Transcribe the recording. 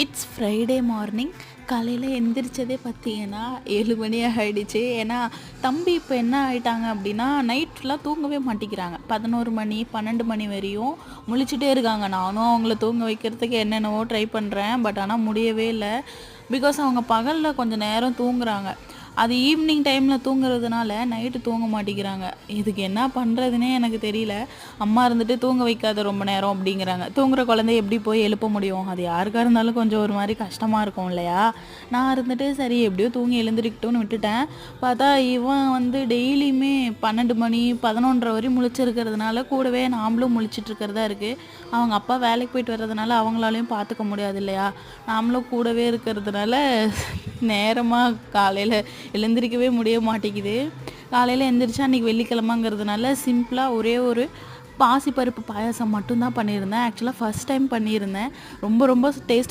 It's Friday morning. காலையில் எந்திரிச்சதே பார்த்தீங்கன்னா 7 மணி ஆகிடுச்சு. ஏன்னா தம்பி இப்போ என்ன ஆகிட்டாங்க அப்படின்னா, நைட் ஃபுல்லாக தூங்கவே மாட்டேங்கிறாங்க. 11 மணி 12 மணி வரையும் முழிச்சிட்டே இருக்காங்க. நானும் அவங்கள தூங்க வைக்கிறதுக்கு என்னென்னவோ ட்ரை பண்ணுறேன். பட் ஆனால் முடியவே இல்லை. பிகாஸ் அவங்க பகலில் கொஞ்சம் நேரம் தூங்குறாங்க. அது ஈவினிங் டைமில் தூங்குறதுனால நைட்டு தூங்க மாட்டேங்கிறாங்க. இதுக்கு என்ன பண்ணுறதுனே எனக்கு தெரியல. அம்மா இருந்துட்டு தூங்க வைக்காத ரொம்ப நேரம் அப்படிங்கிறாங்க. தூங்குற குழந்தைய எப்படி போய் எழுப்ப முடியும்? அது யாருக்காக இருந்தாலும் கொஞ்சம் ஒரு மாதிரி கஷ்டமாக இருக்கும் இல்லையா? நான் இருந்துட்டு சரி எப்படியோ தூங்கி எழுந்திரிக்கிட்டோன்னு விட்டுட்டேன். பார்த்தா இவன் வந்து டெய்லியுமே 12 மணி 11:30 வரையும் முழிச்சிருக்கிறதுனால கூடவே நாமளும் முழிச்சிட்டு இருக்கிறதா இருக்குது. அவங்க அப்பா வேலைக்கு போயிட்டு வர்றதுனால அவங்களாலையும் பார்த்துக்க முடியாது இல்லையா? நாமளும் கூடவே இருக்கிறதுனால நேரமாக காலையில் எழுந்திரிக்கவே முடிய மாட்டேங்குது. காலையில் எழுந்திரிச்சா அன்றைக்கி வெள்ளிக்கிழமைங்கிறதுனால சிம்பிளாக ஒரே ஒரு பாசிப்பருப்பு பாயாசம் மட்டும்தான் பண்ணியிருந்தேன். ஆக்சுவலாக ஃபஸ்ட் டைம் பண்ணியிருந்தேன். ரொம்ப ரொம்ப டேஸ்ட்டு